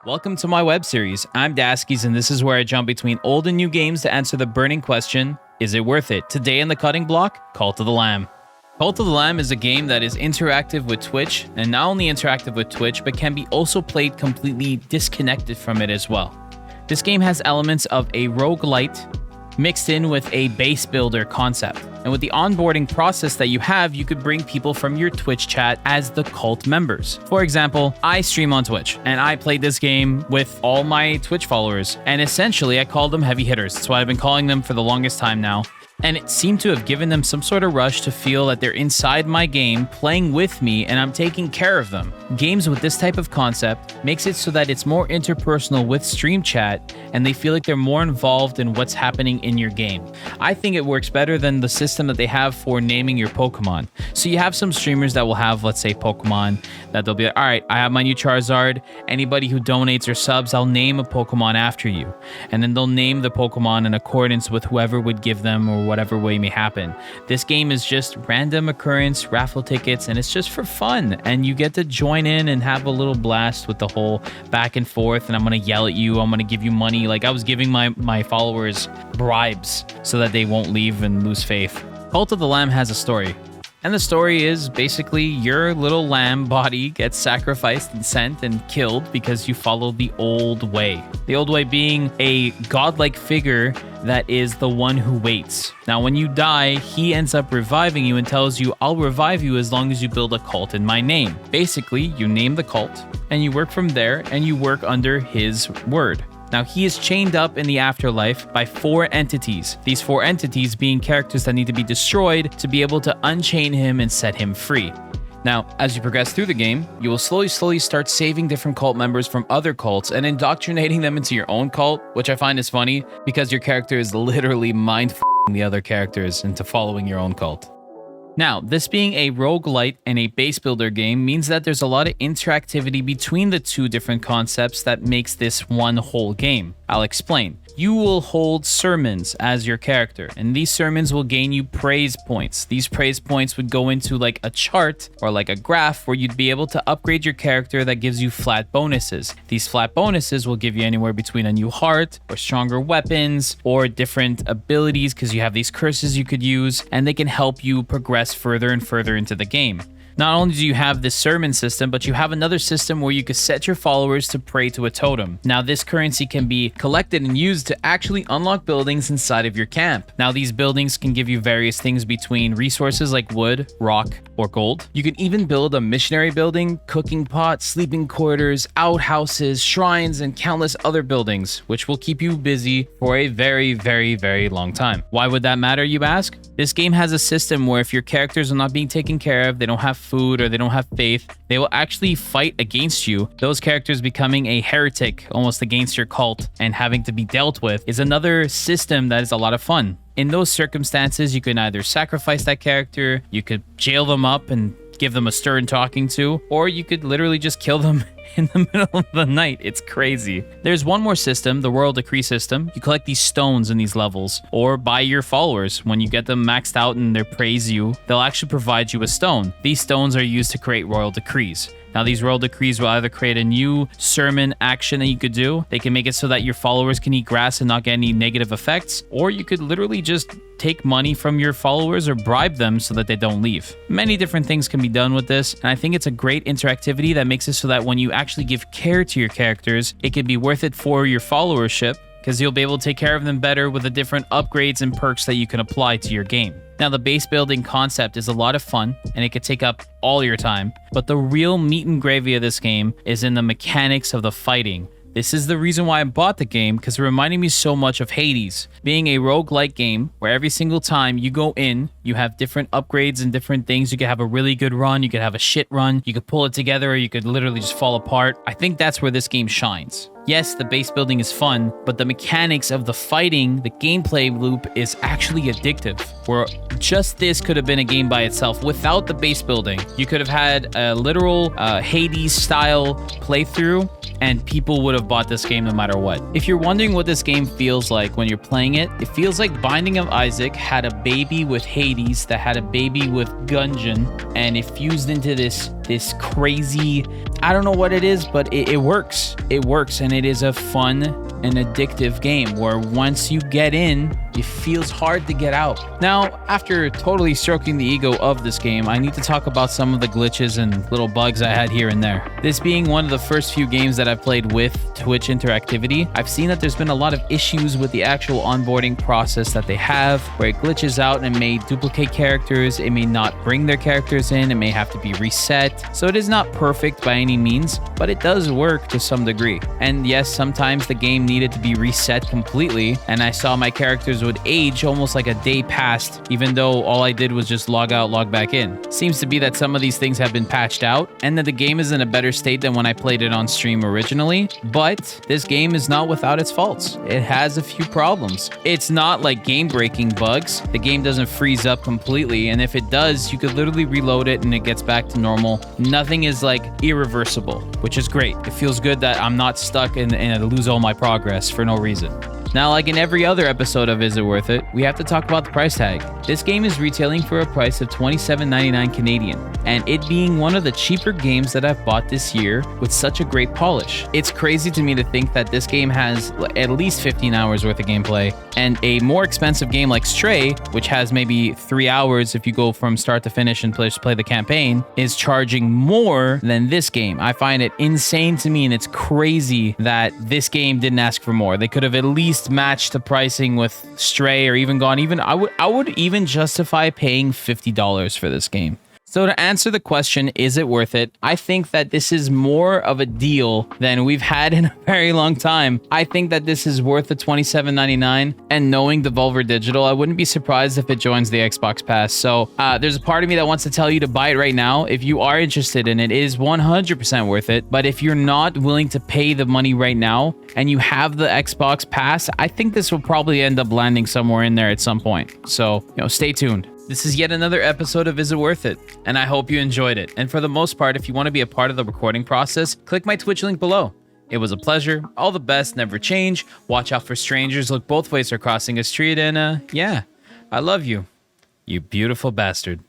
Welcome to my web series. I'm Daskys, and this is where I jump between old and new games to answer the burning question, is it worth it? Today in the cutting block, Cult of the Lamb. Cult of the Lamb is a game that is interactive with Twitch, and not only interactive with Twitch, but can be also played completely disconnected from it as well. This game has elements of a roguelite mixed in with a base builder concept. And with the onboarding process that you have, you could bring people from your Twitch chat as the cult members. For example, I stream on Twitch and I played this game with all my Twitch followers. And essentially I call them heavy hitters. That's what I've been calling them for the longest time now. And it seemed to have given them some sort of rush to feel that they're inside my game, playing with me, and I'm taking care of them. Games with this type of concept makes it so that it's more interpersonal with stream chat, and they feel like they're more involved in what's happening in your game. I think it works better than the system that they have for naming your Pokemon. So you have some streamers that will have, let's say, Pokemon, that they'll be like, all right, I have my new Charizard. Anybody who donates or subs, I'll name a Pokemon after you. And then they'll name the Pokemon in accordance with whoever would give them or whatever way may happen. This game is just random occurrence, raffle tickets, and it's just for fun. And you get to join in and have a little blast with the whole back and forth. And I'm going to yell at you. I'm going to give you money. Like I was giving my followers bribes so that they won't leave and lose faith. Cult of the Lamb has a story. And the story is basically your little lamb body gets sacrificed and sent and killed because you follow the old way. The old way being a godlike figure that is the one who waits. Now, when you die, he ends up reviving you and tells you, I'll revive you as long as you build a cult in my name. Basically, you name the cult and you work from there and you work under his word. Now, he is chained up in the afterlife by 4 entities. These 4 entities being characters that need to be destroyed to be able to unchain him and set him free. Now, as you progress through the game, you will slowly start saving different cult members from other cults and indoctrinating them into your own cult, which I find is funny because your character is literally mind-f***ing the other characters into following your own cult. Now, this being a roguelite and a base builder game means that there's a lot of interactivity between the two different concepts that makes this one whole game. I'll explain. You will hold sermons as your character, and these sermons will gain you praise points. These praise points would go into like a chart or like a graph where you'd be able to upgrade your character that gives you flat bonuses. These flat bonuses will give you anywhere between a new heart or stronger weapons or different abilities because you have these curses you could use, and they can help you progress further and further into the game. Not only do you have this sermon system, but you have another system where you could set your followers to pray to a totem. Now, this currency can be collected and used to actually unlock buildings inside of your camp. Now, these buildings can give you various things between resources like wood, rock, or gold. You can even build a missionary building, cooking pot, sleeping quarters, outhouses, shrines, and countless other buildings, which will keep you busy for a very, very, very long time. Why would that matter, you ask? This game has a system where if your characters are not being taken care of, they don't have food, or they don't have faith, they will actually fight against you. Those characters becoming a heretic almost against your cult and having to be dealt with is another system that is a lot of fun. In those circumstances, you can either sacrifice that character, you could jail them up and give them a stern talking to, or you could literally just kill them in the middle of the night. It's crazy. There's one more system, the Royal Decree system. You collect these stones in these levels, or by your followers. When you get them maxed out and they praise you, they'll actually provide you a stone. These stones are used to create Royal Decrees. Now, these Royal Decrees will either create a new sermon action that you could do. They can make it so that your followers can eat grass and not get any negative effects. Or you could literally just take money from your followers or bribe them so that they don't leave. Many different things can be done with this. And I think it's a great interactivity that makes it so that when you actually give care to your characters, it can be worth it for your followership, because you'll be able to take care of them better with the different upgrades and perks that you can apply to your game. Now, the base building concept is a lot of fun, and it could take up all your time, but the real meat and gravy of this game is in the mechanics of the fighting. This is the reason why I bought the game, because it reminded me so much of Hades, being a roguelike game where every single time you go in, you have different upgrades and different things. You could have a really good run, you could have a shit run, you could pull it together, or you could literally just fall apart. I think that's where this game shines. Yes, the base building is fun, but the mechanics of the fighting, the gameplay loop is actually addictive, where just this could have been a game by itself without the base building. You could have had a literal Hades-style playthrough, and people would have bought this game no matter what. If you're wondering what this game feels like when you're playing it, it feels like Binding of Isaac had a baby with Hades that had a baby with Gungeon, and it fused into this this crazy, I don't know what it is, but it works. It works, and it is a fun and addictive game where once you get in, it feels hard to get out. Now, after totally stroking the ego of this game, I need to talk about some of the glitches and little bugs I had here and there. This being one of the first few games that I've played with Twitch interactivity, I've seen that there's been a lot of issues with the actual onboarding process that they have, where it glitches out and may duplicate characters, it may not bring their characters in, it may have to be reset. So it is not perfect by any means, but it does work to some degree. And yes, sometimes the game needed to be reset completely, and I saw my characters would age almost like a day past, even though all I did was just log out, log back in. Seems to be that some of these things have been patched out, and that the game is in a better state than when I played it on stream originally, but this game is not without its faults. It has a few problems. It's not like game-breaking bugs. The game doesn't freeze up completely, and if it does, you could literally reload it and it gets back to normal. Nothing is like irreversible, which is great. It feels good that I'm not stuck and I lose all my progress for no reason. Now, like in every other episode of Is It Worth It, we have to talk about the price tag. This game is retailing for a price of $27.99 Canadian, and it being one of the cheaper games that I've bought this year with such a great polish. It's crazy to me to think that this game has at least 15 hours worth of gameplay, and a more expensive game like Stray, which has maybe 3 hours if you go from start to finish and play the campaign, is charging more than this game. I find it insane to me, and it's crazy that this game didn't ask for more. They could have at least matched the pricing with Stray, or even gone even. I would even justify paying $50 for this game. So to answer the question, is it worth it? I think that this is more of a deal than we've had in a very long time. I think that this is worth the $27.99, and knowing Devolver Digital, I wouldn't be surprised if it joins the Xbox Pass. So there's a part of me that wants to tell you to buy it right now. If you are interested in it, it is 100% worth it. But if you're not willing to pay the money right now and you have the Xbox Pass, I think this will probably end up landing somewhere in there at some point. So, stay tuned. This is yet another episode of Is It Worth It? And I hope you enjoyed it. And for the most part, if you want to be a part of the recording process, click my Twitch link below. It was a pleasure. All the best. Never change. Watch out for strangers. Look both ways for crossing a street. And yeah, I love you. You beautiful bastard.